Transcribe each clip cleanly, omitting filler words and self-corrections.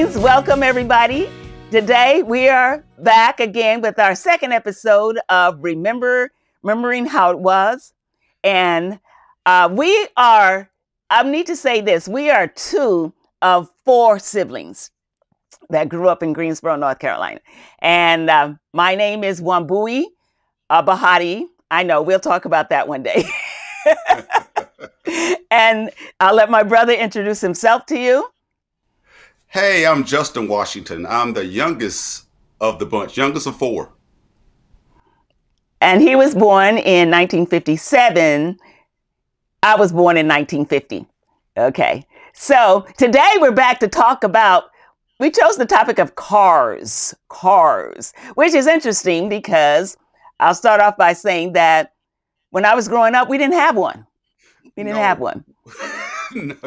Greetings, welcome everybody. Today we are back again with our second episode of Remembering How It Was. And I need to say this, we are two of four siblings that grew up in Greensboro, North Carolina. And my name is Wambui Bahati. I know, we'll talk about that one day. And I'll let my brother introduce himself to you. Hey, I'm Justin Washington. I'm the youngest of the bunch, youngest of four. And he was born in 1957. I was born in 1950. Okay. So today we're back to talk about, we chose the topic of cars, which is interesting because I'll start off by saying that when I was growing up, we didn't have one. We didn't have one. No.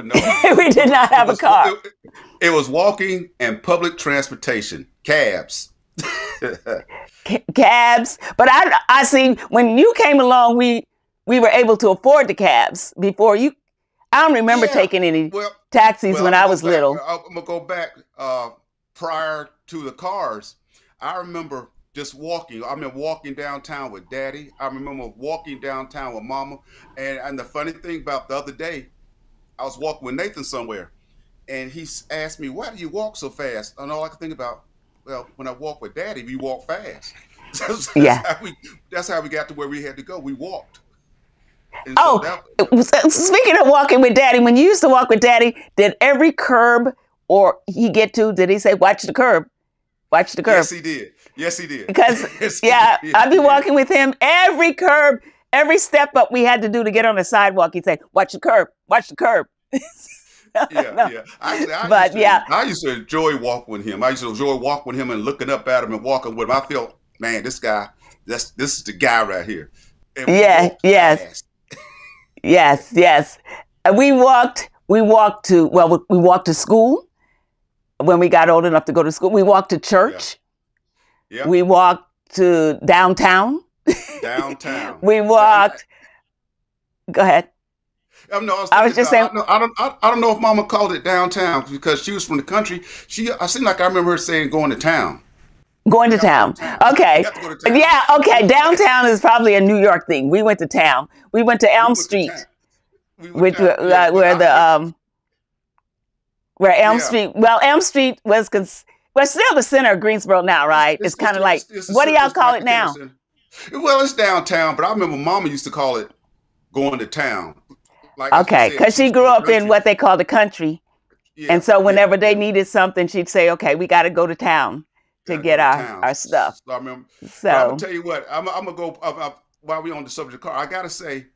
We did not have a car. It was walking and public transportation, cabs. Cabs. But I see when you came along, we were able to afford the cabs before you. I don't remember taking any taxis when I was little. I'm going to go back prior to the cars. I remember just walking. I mean, walking downtown with Daddy. I remember walking downtown with Mama. And the funny thing about the other day, I was walking with Nathan somewhere, and he asked me, "Why do you walk so fast?" And all I could think about, well, when I walk with Daddy, we walk fast. That's how we got to where we had to go. We walked. And speaking of walking with Daddy, when you used to walk with Daddy, did every curb did he say, "Watch the curb"? Watch the curb. Yes, he did. Because I'd be walking with him. Every curb, every step up we had to do to get on the sidewalk, he'd say, "Watch the curb, watch the curb." I used to enjoy walking with him. I used to enjoy walking with him and looking up at him and walking with him. I felt, man, this is the guy right here. Yes. We walked to school when we got old enough to go to school. We walked to church. Yeah. We walked to downtown. We walked. Go ahead. I was just saying. I don't know if Mama called it downtown because she was from the country. I seem like I remember her saying going to town. Going to town. Okay. Yeah. Okay. Downtown is probably a New York thing. We went to town. We went to Elm Street, where Elm Street. Well, Elm Street was still the center of Greensboro now, right? It's kind of like, what do y'all call it now? Well, it's downtown, but I remember Mama used to call it going to town. Okay, because she grew up in what they call the country. Yeah, and so whenever they needed something, she'd say, "Okay, we got to go to town to get our stuff." So I remember. So I'm going to tell you what, I'm going to go, while we're on the subject of car, I got to say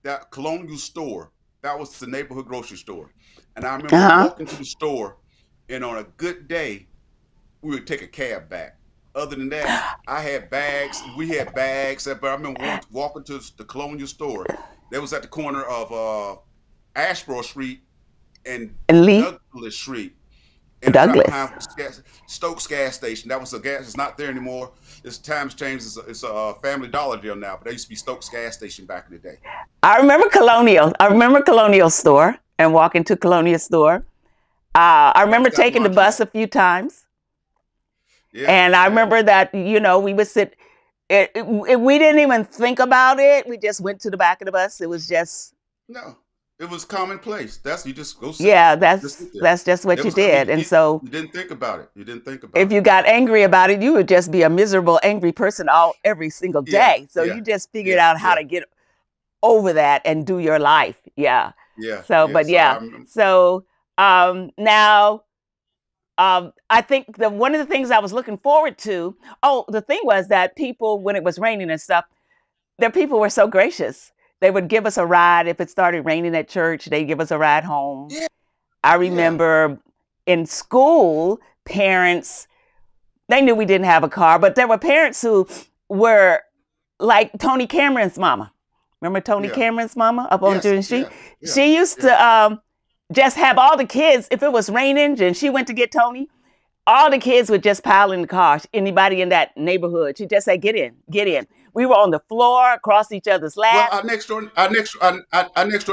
that Colonial store, that was the neighborhood grocery store. And I remember walking to the store, and on a good day, we would take a cab back. Other than that, we had bags, but I remember walking to the Colonial store. That was at the corner of Ashboro Street and Douglas Street. And Stokes gas station. That was a gas. It's not there anymore. It's times changed. It's a Family Dollar deal now. But there used to be Stokes gas station back in the day. I remember Colonial store and walking to Colonial store. I remember taking the bus a few times. Yeah, and I remember that, we would sit. We didn't even think about it. We just went to the back of the bus. It was just it was commonplace. You just go sit. Yeah, that's just what you did. And so you didn't think about it. If you got angry about it, you would just be a miserable, angry person every single day. So you just figured out how to get over that and do your life. Yeah. So now. I think one of the things I was looking forward to, the thing was that people, when it was raining and stuff, their people were so gracious. They would give us a ride. If it started raining at church, they'd give us a ride home. Yeah. I remember in school, parents, they knew we didn't have a car, but there were parents who were like Tony Cameron's mama. Remember Tony Cameron's mama up on June Street? Yeah. She used to just have all the kids, if it was raining and she went to get Tony, all the kids would just pile in the car. Anybody in that neighborhood, she'd just say, get in. We were on the floor, across each other's laps. Well, our next door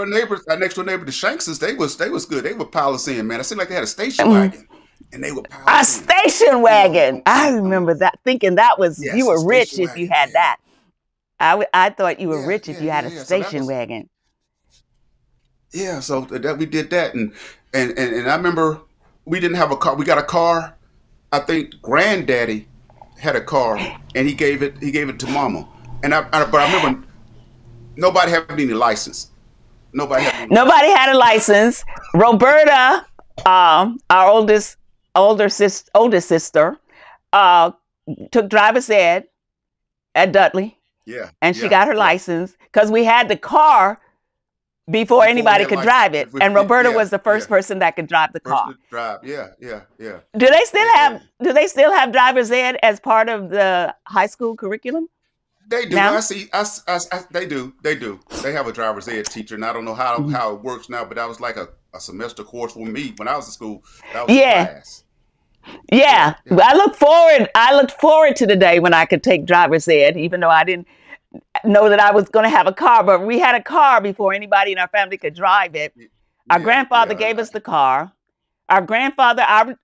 neighbor, the Shankses, they was good. They would pile us in, man. It seemed like they had a station wagon. and they would pile A in. station You know, wagon. I remember that, thinking that was, you yes, a were rich station if you wagon. had Yeah, that. I thought you were yeah, rich if yeah, you had yeah, a yeah. So that station was wagon. yeah. So that we did that, and I remember we didn't have a car. We got a car. I think Granddaddy had a car, and he gave it to Mama. But I remember nobody had any license. Nobody had any Nobody license. had a license. Roberta, our oldest sister, uh, took driver's ed at Dudley, Yeah, and she yeah, got her yeah. license because we had the car before Before we anybody had could license, drive it. And Roberta yeah, was the yeah. first person that could drive the First car. to drive. Yeah, yeah, yeah. Do they still And, have do they still have driver's ed as part of the high school curriculum they do. I now? see. They do. They do. They have a driver's ed teacher, and I don't know Mhm. how it works now, but that was like a semester course for me when I was in school. That was a Yeah. class. Yeah, Yeah. yeah, I looked forward to the day when I could take driver's ed, even though I didn't know that I was going to have a car, but we had a car before anybody in our family could drive it. Our yeah, grandfather yeah. gave us the car. Our grandfather, I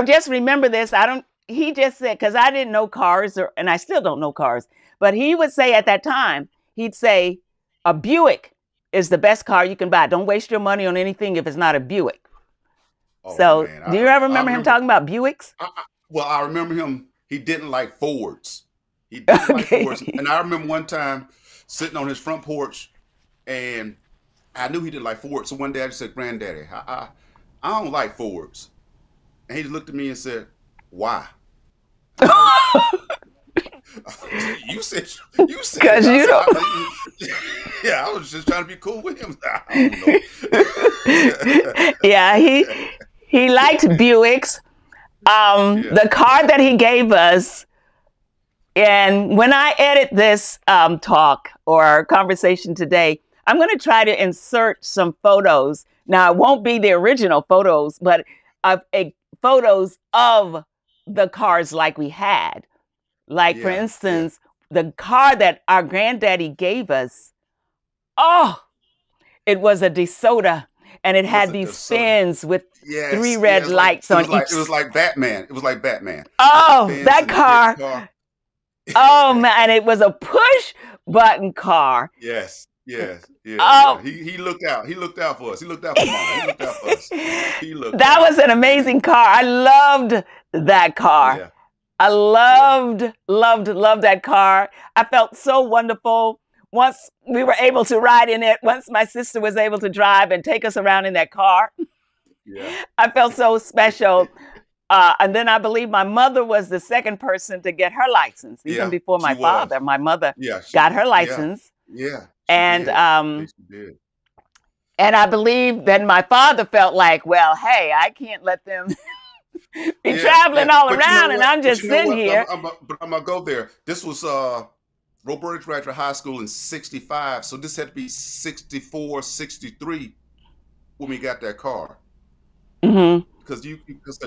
just remember this. I don't. He just said, because I didn't know cars, and I still don't know cars. But he would say at that time, he'd say, a Buick is the best car you can buy. Don't waste your money on anything if it's not a Buick. Oh So, man, do you ever I remember him remember. talking about Buicks? Well, I remember him. He didn't like Fords. He didn't like Fords, Okay. and I remember one time sitting on his front porch, and I knew he didn't like Fords. So one day I just said, "Granddaddy, I don't like Fords," and he just looked at me and said, "Why?" I said, you said it. Because I you said, don't. yeah, I was just trying to be cool with him. I don't know. Yeah, he liked Buicks. Yeah, The car that he gave us, and when I edit this talk or conversation today, I'm going to try to insert some photos. Now, it won't be the original photos, but photos of the cars like we had. Like, for yeah, yeah. instance, the car that our granddaddy gave us, oh, it was a DeSoto, and it It was had a these DeSoto. fins with three Yes, yeah. red lights on each. It was like Batman. It was like Batman. The Oh, fence that and the big car. car. Oh, man. And it was a push button car. Yes, yes, yeah, yeah. Oh, He looked out. He looked out for us. He looked out for Mama. He looked out for us. He looked that was out. an Yeah, amazing car. I loved that car. yeah, I yeah, loved that car. I felt so wonderful once we were able to ride in it. Once my sister was able to drive and take us around in that car, yeah. I felt so special. And then I believe my mother was the second person to get her license, even Yeah, before she my was. father. My mother Yeah, got her yeah, license, yeah. She and did. Yeah, she did. I believe then my father felt like, well, hey, I can't let them be Yeah, yeah. traveling all But you know around, and what? I'm But just you know sitting what? here. But I'm gonna go there. This was Roberta graduated high school in '65, so this had to be '64, '63 when we got that car. Hmm. Because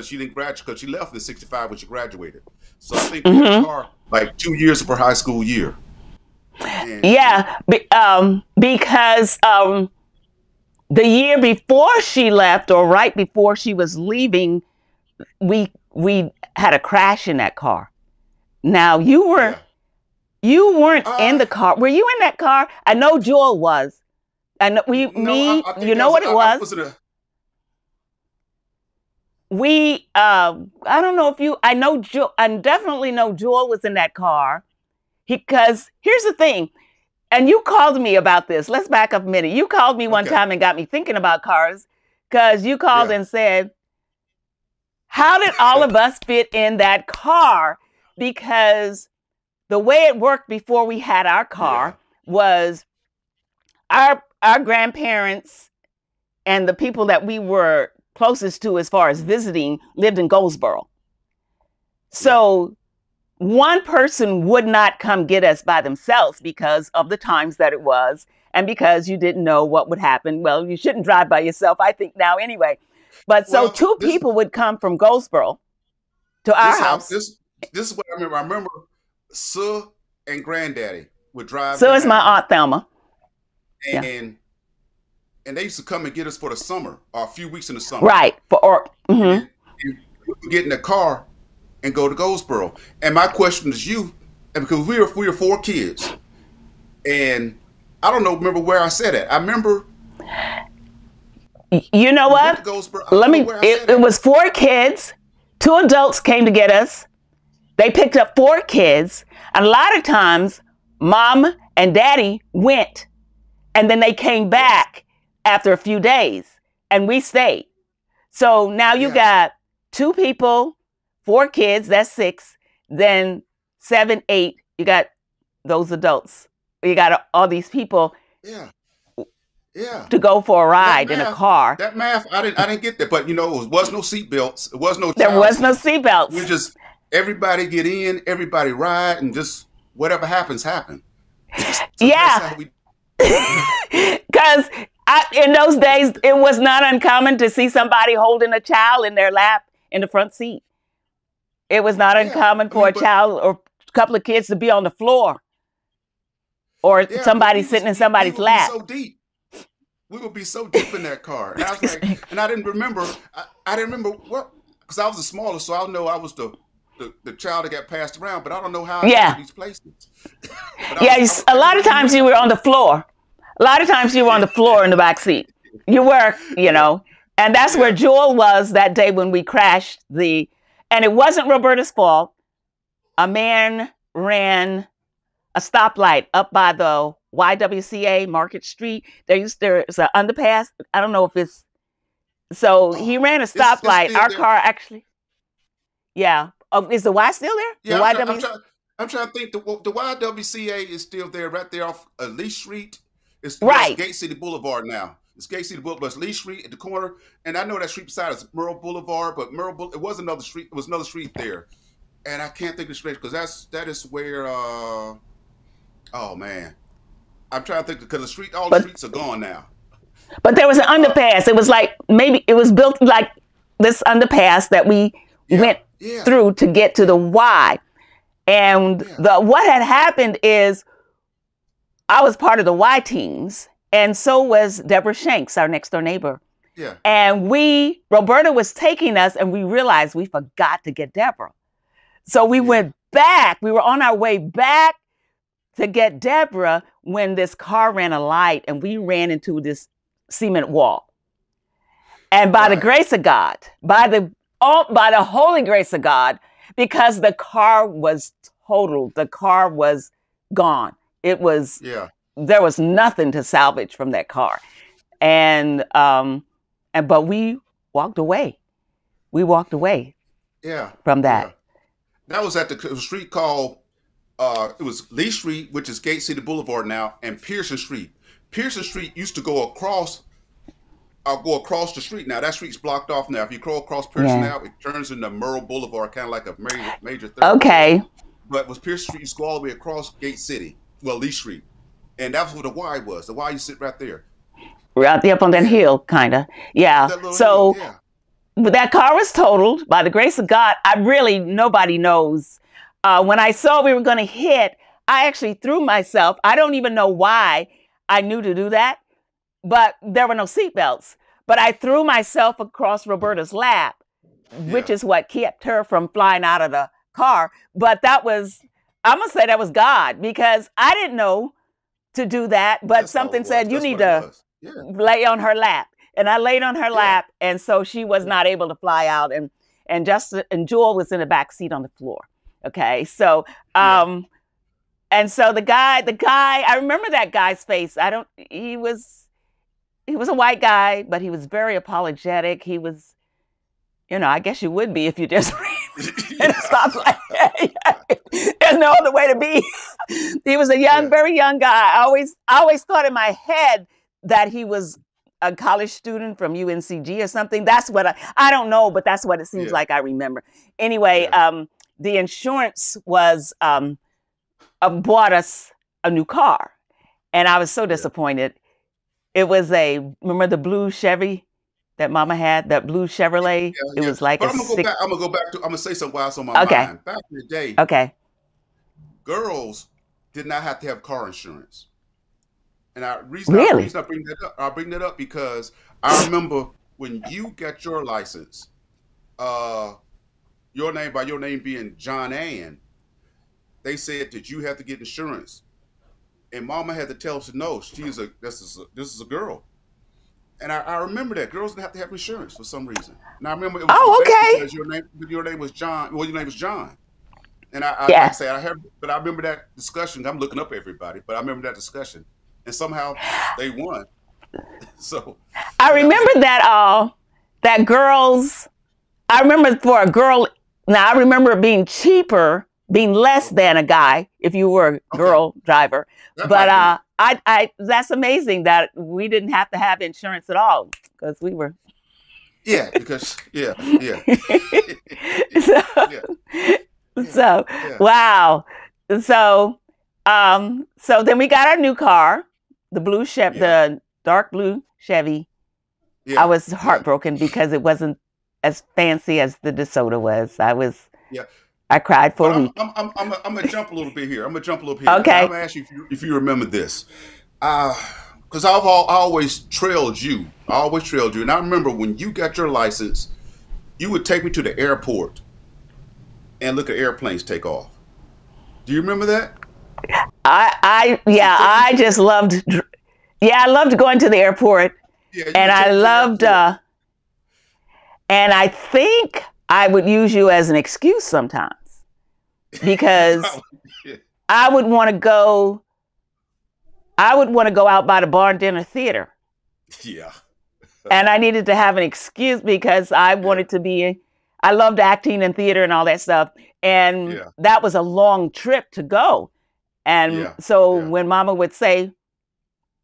she didn't graduate because she left in '65 when she graduated. So I think we had a Hmm. car like 2 years of her high school year. And Yeah, because the year before she left, or right before she was leaving, we had a crash in that car. Now yeah. you weren't in Uh the car. Were you in that car? I know Joel was. And no, I think you that know was what it I was? was in a I don't know if you. I know Joel. I definitely know Joel was in that car. Because here's the thing, and you called me about this. Let's back up a minute. You called me one okay. time and got me thinking about cars because you called Yeah. and said, how did all of us fit in that car? Because the way it worked before we had our Yeah. car was our grandparents and the people that we were closest to as far as visiting lived in Goldsboro. Yeah. So one person would not come get us by themselves because of the times that it was and because you didn't know what would happen. Well, you shouldn't drive by yourself, I think now anyway. But so Well, two people would come from Goldsboro to our this happened. house. This is what I remember. I remember Sir and Granddaddy would drive So is my down, Aunt Thelma. Yeah. and and they used to come and get us for the summer or a few weeks in the summer. Right. And we would get in the car and go to Goldsboro. And my question is you, and because we were four kids, and I don't know, remember where I said it. I remember. You know what? It was 4 kids. 2 adults came to get us. They picked up 4 kids. And a lot of times, mom and daddy went, and then they came back after a few days, and we stayed. So now you got 2 people, 4 kids, that's 6, then 7, 8, you got those adults. You got all these people to go for a ride in a car. That math, I didn't get that, but it was no seatbelts. It was no. There was no seatbelts. We just everybody get in, everybody ride, and just whatever happens, happen. So because in those days, it was not uncommon to see somebody holding a child in their lap in the front seat. It was not uncommon for a child or a couple of kids to be on the floor, or somebody sitting in somebody's lap. So deep. We would be so deep in that car. And I was like, and I didn't remember. I didn't remember what, because I was the smallest, so I know I was the child that got passed around, but I don't know how I got to these places. A lot of times you were on the floor. A lot of times you were on the floor in the back seat. You were, and that's where Jewel was that day when we crashed and it wasn't Roberta's fault. A man ran a stoplight up by the YWCA Market Street. There's an underpass. I don't know if it's, so he ran a stoplight. Our car actually, is the Y still there? Yeah, I'm trying to think. The YWCA is still there, right there off Lee Street. It's Gate City Boulevard now. It's Gate City Boulevard, it's Lee Street at the corner. And I know that street beside is Merle Boulevard, but it was another street. It was another street there, and I can't think of the street because that is where. Oh man, I'm trying to think because all the streets are gone now. But there was an underpass. It was like maybe it was built like this underpass that we went through to get to the Y. And what had happened is I was part of the Y teams, and so was Deborah Shanks, our next door neighbor. Yeah. And Roberta was taking us, and we realized we forgot to get Deborah. So we went back. We were on our way back to get Deborah when this car ran a light, and we ran into this cement wall. And by the grace of God, by the holy grace of God, because the car was totaled, the car was gone. It was, there was nothing to salvage from that car. But we walked away. We walked away from that. Yeah. That was at the street called, it was Lee Street, which is Gate City Boulevard now, and Pearson Street. Pearson Street used to go across the street. Now that street's blocked off now. If you go across Pearson now, it turns into Merle Boulevard, kind of like a major thoroughfare. Okay. But with Pearson Street, you used to go all the way across Gate City, Lee Street. And that's where the Y was. The Y you sit right there. Right up on that hill, kind of. Yeah. So that car was totaled. By the grace of God, nobody knows. When I saw we were going to hit, I actually threw myself. I don't even know why I knew to do that, but there were no seatbelts. But I threw myself across Roberta's lap, which is what kept her from flying out of the car. But I'm going to say that was God, because I didn't know to do that. But something said, you need to lay on her lap. And I laid on her lap. And so she was not able to fly out. And Jewel was in the back seat on the floor. Okay. So, and so the guy, I remember that guy's face. He was a white guy, but he was very apologetic. He was, I guess you would be if you just and it stops like that. There's no other way to be. He was a very young guy. I always thought in my head that he was a college student from UNCG or something. That's what I don't know, but that's what it seems like I remember. Anyway, the insurance was bought us a new car, and I was so disappointed. It was remember the blue Chevy that Mama had, that blue Chevrolet? It was like I'm gonna say something while it's on my mind. Back in the day, girls did not have to have car insurance. And the Really? reason I bring that up because I remember when you got your license, uh, your name being John Ann, they said that you had to get insurance, and Mama had to tell us no. This is a girl, and I remember that girls didn't have to have insurance for some reason. And I remember it was Oh, based okay. because your name was John. Well, your name was John, and like I Yeah. say, but I remember that discussion. I'm looking up everybody, but I remember that discussion, and somehow they won. So, I so that was a remember that girls. I remember for a girl. Now I remember it being cheaper, being less okay. than a guy if you were a Okay, girl driver. that might But have been it. I that's amazing that we didn't have to have insurance at all because we were. Yeah, because yeah, so, yeah, yeah, so yeah, wow. So so then we got our new car, yeah, the dark blue Chevy. I yeah, was yeah, heartbroken because it wasn't as fancy as the DeSoto was. yeah. I cried for But a week. I'm gonna jump a little bit here. I'm gonna jump a little bit here, and I'm Okay. gonna ask you if you remember this. Because I always trailed you. I always trailed you, and I remember when you got your license, you would take me to the airport and look at airplanes take off. Do you remember that? You Yeah, take me I to just loved, yeah, I loved going to the airport yeah, you and would take I me to the loved, airport. and I think I would use you as an excuse sometimes You because probably yeah, I would want to go, I would want to go out by the barn dinner theater. yeah, And I needed to have an excuse because I yeah, wanted to be, I loved acting and theater and all that stuff. And yeah, that was a long trip to go. And yeah, so yeah. when mama would say,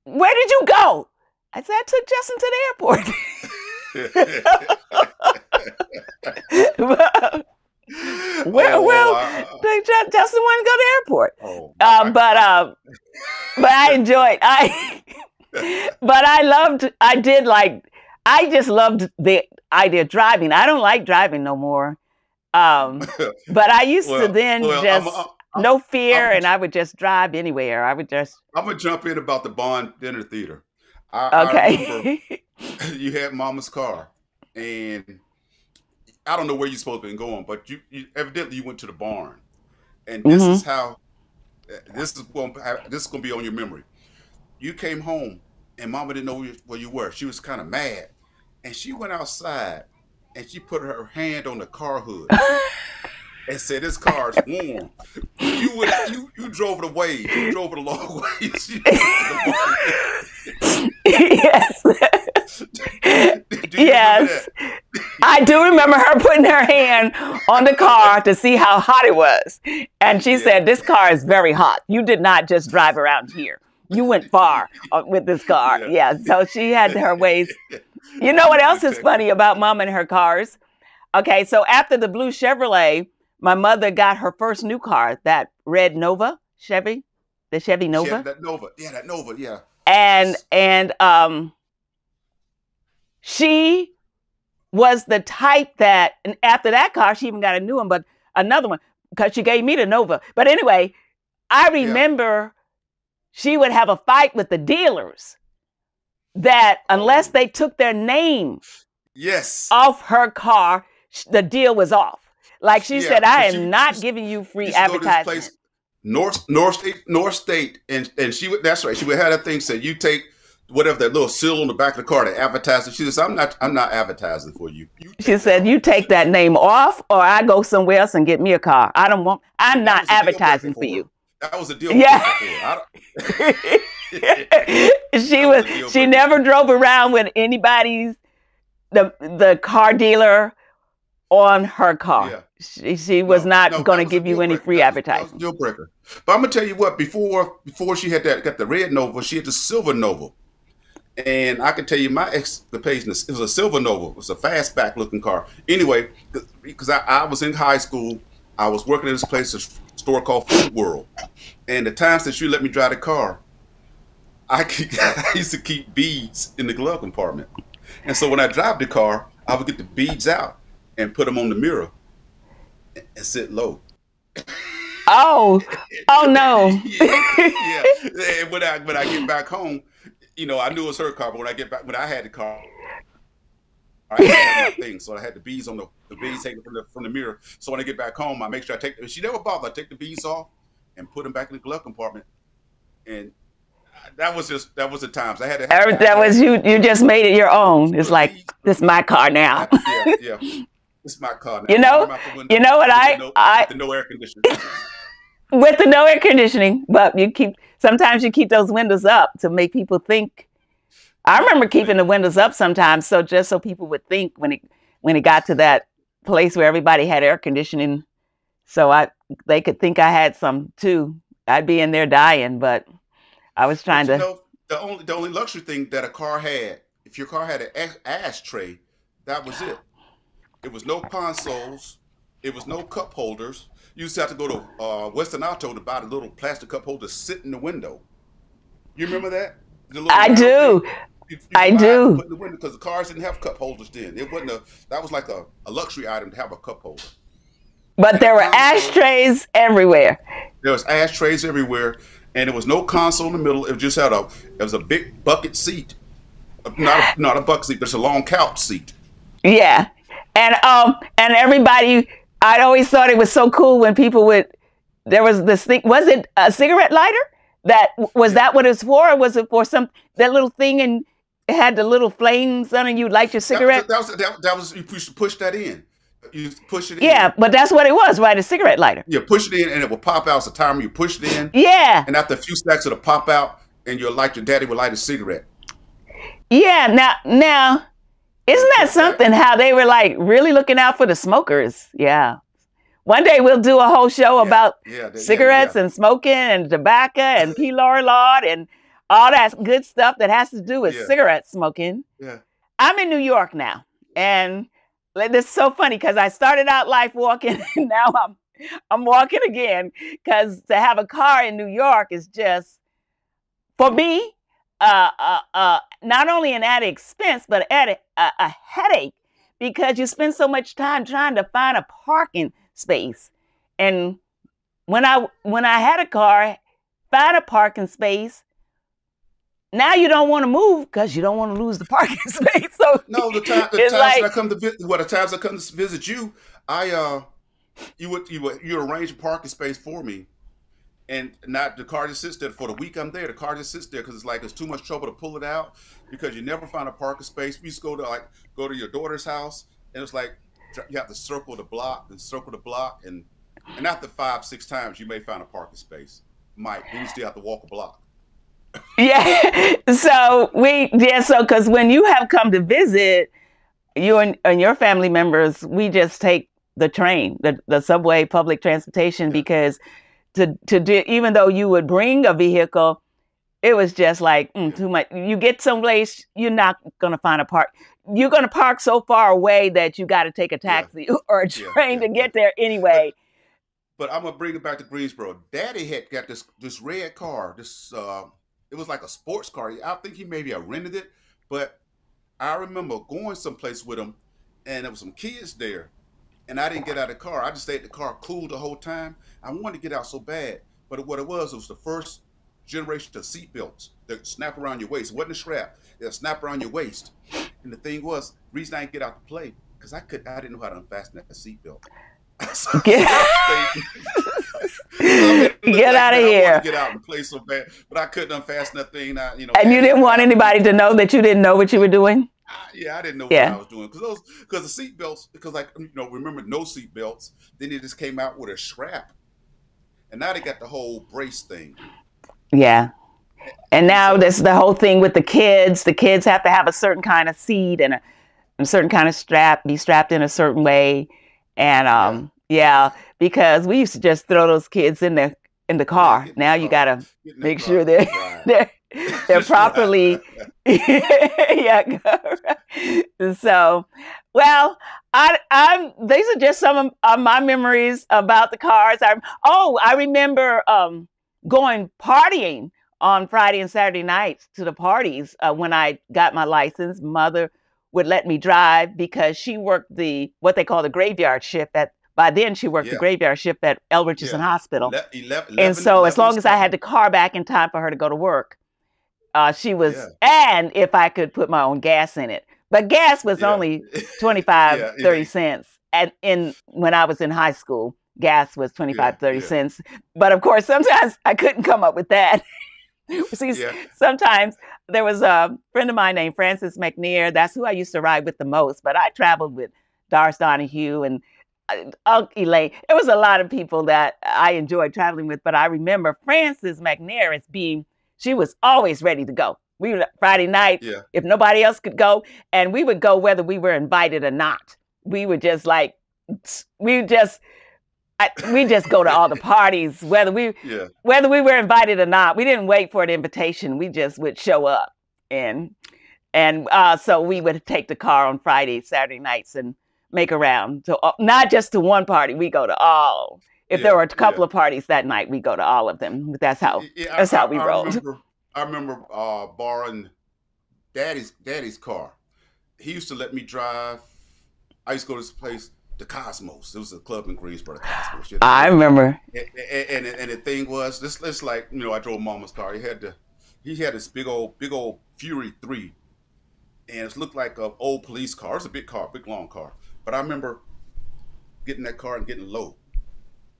"Where did you go?" I said, "I took Justin to the airport." Oh, Well, Justin wanted to go to the airport. oh Uh, my, but my. uh, but I enjoyed but I did like, I just loved the idea of driving. I don't like driving no more. But I used to then well, just no I'm, fear and I would just drive anywhere. I would just, I'm gonna jump in about the Bond Dinner Theater. I remember okay. you had Mama's car, and I don't know where you're supposed to be going, but you evidently you went to the barn, and this is hmm how this is gonna be on your memory. You came home, and Mama didn't know where you were. She was kind of mad, and she went outside, and she put her hand on the car hood and said, "This car is warm." You drove it away. You drove it a long ways. You drove it a long Yes. way. Do you remember Yes. that? I do remember her putting her hand on the car to see how hot it was. And she Yeah. said, "This car is very hot. You did not just drive around here. You went far with this car." Yeah. Yeah. So she had her ways. You know She what was else is protective. funny about mom and her cars? Okay. So after the blue Chevrolet, my mother got her first new car, that red Nova Chevy, the Chevy She had Nova. that Nova. Yeah, that Nova. Yeah. And she was the type that, and after that car, she even got a new one, but another one because she gave me the Nova. But anyway, I Yeah. remember she would have a fight with the dealers that unless Oh, they took their name yes. off her car, the deal was off. Like she Yeah, said, "I because am not giving you free used to go to this advertisement." place, North State, and she would. That's right. She would have that thing said, "You take whatever that little seal on the back of the car to advertise." She says, I'm not advertising for you. You She take that said, off." "You take that name off, or I go somewhere else and get me a car. I don't want. I'm And that not was a deal breaker advertising for for her. you." That was a deal Yeah. breaker for her. I she that was was a deal she breaker. never drove around with anybody's the car dealer on her car. Yeah. She was No, not no, going that to was a give you deal any breaker. free That was a advertising. deal breaker. But I'm gonna tell you what. Before she had got the red Nova, she had the silver Nova. And I can tell you my escapades. It was a silver Nova. It was a fastback looking car. Anyway, because I was in high school, I was working at this place, a store called Food World. And the times that you let me drive the car, I used to keep beads in the glove compartment. And so when I drive the car, I would get the beads out and put them on the mirror and sit low. Oh, oh no. Yeah. And when I get back home, I knew it was her car, but when I had the car, I had to have my thing. So I had the beads on the beads hanging from the mirror. So when I get back home, I make sure I take. She never bothered. I take the beads off and put them back in the glove compartment. And that was the times I had to have That was the, you. You just made it your own. It's put like this is my car now. yeah, yeah. It's my car now. you know, Arm out the you window know what with the no air conditioning. with the no air conditioning, but sometimes you keep those windows up to make people think. I remember keeping the windows up sometimes, so just so people would think when it got to that place where everybody had air conditioning, so they could think I had some too. I'd be in there dying, but I was trying But to. the only luxury thing that a car had, if your car had an ashtray, that was it. It was no consoles. It was no cup holders. You used to have to go to Western Auto to buy the little plastic cup holder to sit in the window. You remember that? The little I round thing. do. You I could buy it to do. put in the window because the cars didn't have cup holders then. It wasn't that was like a luxury item to have a cup holder. But And a there were console, ashtrays everywhere. there was ashtrays everywhere, and there was no console in the middle. It just had it was a big bucket seat, not a bucket seat, but it's a long couch seat. Yeah, and everybody. I always thought it was so cool when people would. There was this thing. Was it a cigarette lighter? Was Yeah, that what it was for? Or was it for some that little thing and it had the little flames on it? You light your cigarette. that was you used to push that in. You push it Yeah, in. but that's what it was, right? A cigarette lighter. You push it in, and it will pop out. It's a timer. You push it in, Yeah, and after a few seconds, it'll pop out, and your daddy will light a cigarette. yeah. Now, You isn't that push that. something? How they were like really looking out for the smokers? Yeah. One day we'll do a whole show Yeah, about yeah, cigarettes and smoking and tobacco and P. Lord and all that good stuff that has to do with yeah, cigarette smoking. yeah, I'm in New York now, and this is so funny because I started out life walking, and now I'm walking again because to have a car in New York is just for me not only an added expense but a headache because you spend so much time trying to find a parking space. And when I had a car, find a parking space. Now you don't want to move because you don't want to lose the parking space. So No, the it's times that I like, come to visit, the times I come to visit you, I you arrange a parking space for me, and not the car just sits there for the week I'm there. The car just sits there because it's too much trouble to pull it out because you never find a parking space. We used to go to your daughter's house, and it's like you have to circle the block and circle the block, and after 5 6 times you may find a parking space. Might then you still have to walk a block. yeah. So because when you have come to visit, you and your family members, we just take the train, the subway, public transportation, Yeah, because to do, even though you would bring a vehicle, it was just like yeah, too much. You get someplace, you're not gonna find a park. You're gonna park so far away that you got to take a yeah, taxi or a yeah, train yeah, to yeah. get there But anyway. But I'm gonna bring it back to Greensboro. Daddy had got this red car. It was like a sports car. I think he maybe had rented it, but I remember going someplace with him, and there was some kids there, and I didn't get out of the car. I just stayed in the car cool the whole time. I wanted to get out so bad, but what it was the first generation of seat belts that snap around your waist. It wasn't a strap; they'll snap around your waist. And the thing was, the reason I didn't get out to play because I didn't know how to unfasten that seat belt. Get So I stayed. So I made it look get like, out of man, I wanted to here. get out and play so bad, but I couldn't unfasten that thing. And you Daddy didn't had want got me. anybody to know that you didn't know what you were doing. Yeah, I didn't know what I Yeah. was doing because the seat belts because remember no seat belts. Then they just came out with a strap, and now they got the whole brace thing. Yeah. And And now so this the whole thing with the kids. The kids have to have a certain kind of seat and a certain kind of strap, be strapped in a certain way. And yeah, yeah, because we used to just throw those kids in the yeah, car. Now you gotta get in the make car, sure and they're just ride, they're they're just ride. properly yeah. So well, I'm these are just some of my memories about the cars. I remember going partying on Friday and Saturday nights to the parties when I got my license. Mother would let me drive because she worked the what they call the graveyard shift at by then she worked the Yeah. graveyard shift at El Richardson Yeah. Hospital. 11, And 11, so as 11 to long as I 7. had the car back in time for her to go to work, she Yeah. was, and if I could put my own gas in it. But gas was Yeah. only 25, Yeah. 30 cents. And when I was in high school, gas was Yeah. 25, 30 Yeah. cents. But of course, sometimes I couldn't come up with that. See, Yeah. sometimes there was a friend of mine named Francis McNair. That's who I used to ride with the most. But I traveled with Doris Donahue and Elaine. It was a lot of people that I enjoyed traveling with. But I remember Francis McNair as being, she was always ready to go. We were Friday night, Yeah. if nobody else could go, and we would go whether we were invited or not. We would just like, we just we just go to all the parties, Yeah. whether we were invited or not. We didn't wait for an invitation. We just would show up, and so we would take the car on Friday, Saturday nights, and make a round. So not just to one party, we go to all. If there Yeah. were a Yeah. couple of parties that night, we go to all of them. That's how Yeah. that's how we rolled. I remember borrowing daddy's car. He used to let me drive. I used to go to this place, the Cosmos. It was a club in Greensboro, the Cosmos. You had to I go there. remember. And the thing was, this like, I drove Mama's car. He had this big old Fury 3, and it looked like an old police car. It's a big car, big long car. But I remember getting that car and getting low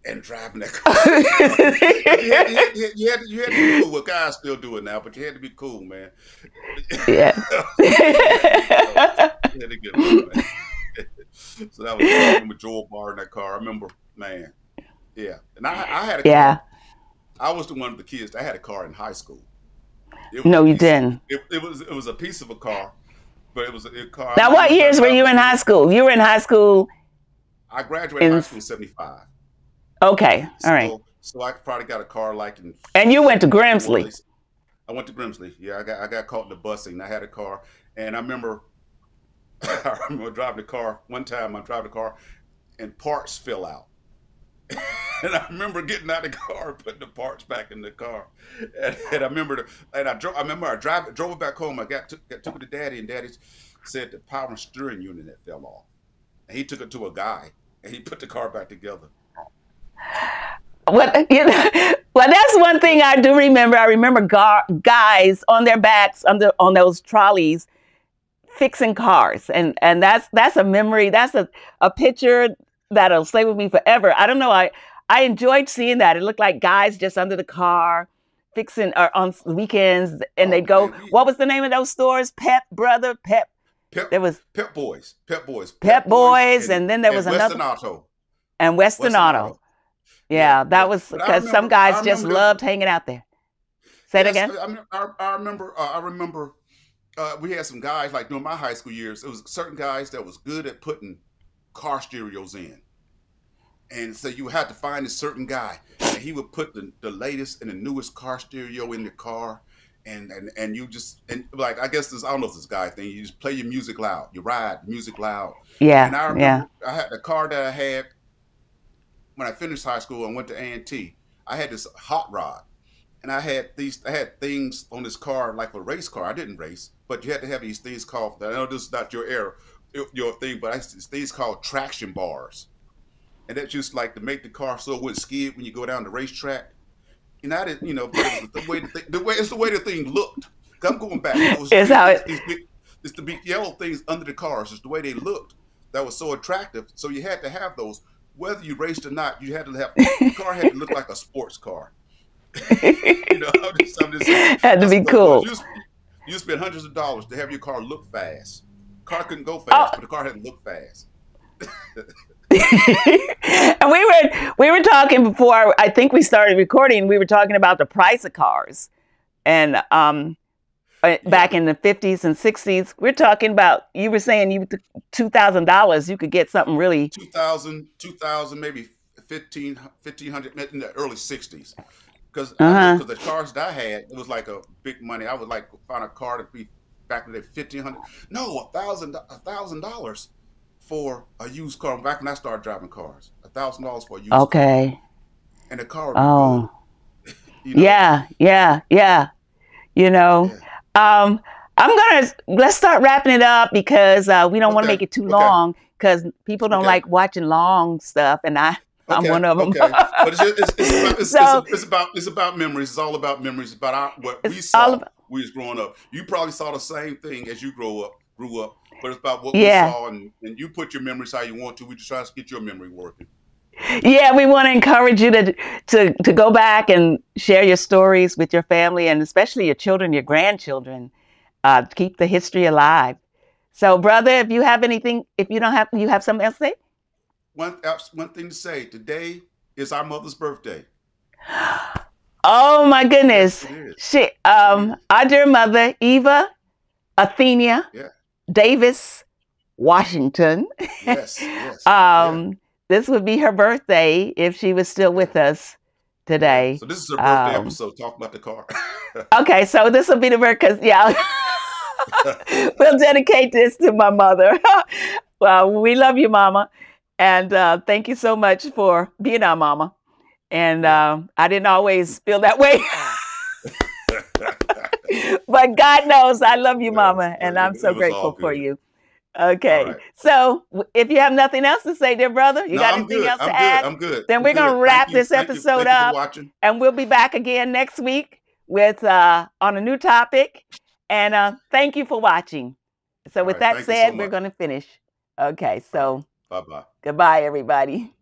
and driving that car. You had to be cool. Well, guys still do it now, but you had to be cool, man. Yeah. You had to get low, man. So that was, I remember Joel Barr in that car. I remember, man. Yeah. And I had a Yeah. car. I was the one of the kids. I had a car in high school. No, you didn't. It was a piece of a car, but it was a car. Now, what years were you in high school? You were in high school. I graduated high school in 75. Okay. All right. So I probably got a car like in. And you went to Grimsley. I went to Grimsley. Yeah, I got caught in the busing. I had a car, and I remember driving the car. One time I drove the car, and parts fell out. And I remember getting out of the car and putting the parts back in the car. And I remember, I drove it back home. I took it to Daddy, and Daddy said the power and steering unit that fell off. And he took it to a guy, and he put the car back together. Well, that's one thing I do remember. I remember guys on their backs on those trolleys fixing cars, and that's a memory. That's a picture that'll stay with me forever. I don't know. I enjoyed seeing that. It looked like guys just under the car fixing, or on weekends, and they'd go. Man, what was the name of those stores? Pep Boys. There was Pep Boys, and then there was another. Western Auto. And Western Auto. Yeah, that was because some guys just loved hanging out there. Say it again. I remember we had some guys, like during my high school years, it was certain guys that was good at putting car stereos in. And so you had to find a certain guy, and he would put the latest and the newest car stereo in the car. And you just, and like, I guess I don't know if this guy thing, you just play your music loud, you ride music loud. Yeah. And I remember I had the car that I had when I finished high school and went to A&T. I had this hot rod, and I had things on this car like a race car. I didn't race, but you had to have these things called, I know this is not your thing, but it's things called traction bars. And that's just like to make the car so it wouldn't skid when you go down the racetrack. And I didn't, but it was it's the way the thing looked. I'm going back. It's the big yellow things under the cars. It's the way they looked that was so attractive. So you had to have those, whether you raced or not. You had to have, the car had to look like a sports car. I'm just saying, had to be cool. You spend hundreds of dollars to have your car look fast. Car couldn't go fast, but the car had to look fast. And we were talking before I think we started recording. We were talking about the price of cars, and back in the 50s and 60s, we're talking about. You were saying $2,000, you could get something really 2,000, maybe 1,500 in the early 60s. Because the cars that I had, it was like a big money. I would like find a car to be back in the day $1,500. No, $1,000 for a used car. Back when I started driving cars, $1,000 for a used car. Okay. And the car would be good. Yeah. Let's start wrapping it up because we don't want to Okay. make it too Okay. long because people don't Okay. like watching long stuff, and I'm Okay. one of them. Okay. But So it's about memories. It's all about memories. About what we it's all saw about, we was growing up. You probably saw the same thing as you grew up. But it's about what we yeah. saw, and you put your memories how you want to. We just try to get your memory working. Yeah, we want to encourage you to go back and share your stories with your family and especially your children, your grandchildren. Keep the history alive. So, brother, if you have anything, if you don't have, you have something else to say? One thing to say. Today is our mother's birthday. Oh my Yes, goodness. it is. She, It is. our dear mother, Eva Athenia Yeah. Davis Washington. Yes. Yes. Yeah. um, this would be her birthday if she was still Yeah. with us Yeah. today. So this is her birthday Um, episode. Talk about the car. okay, so this will be the birth because, yeah, we'll dedicate this to my mother. Well, we love you, Mama. And thank you so much for being our mama. And Yeah. I didn't always feel that way. But God knows I love you, Yeah. Mama. And I'm It so was all grateful for good. you. All Okay. right. So if you have nothing else to say, dear brother, you No, got I'm anything good. else to I'm good. add? I'm good. Then I'm we're going good. to Thank wrap you. this Thank you. episode Thank you for up. watching. And we'll be back again next week with on a new topic. And thank you for watching. So All with right. that Thank you so said, we're much. going to finish. Okay. All right. So Bye bye. goodbye, everybody.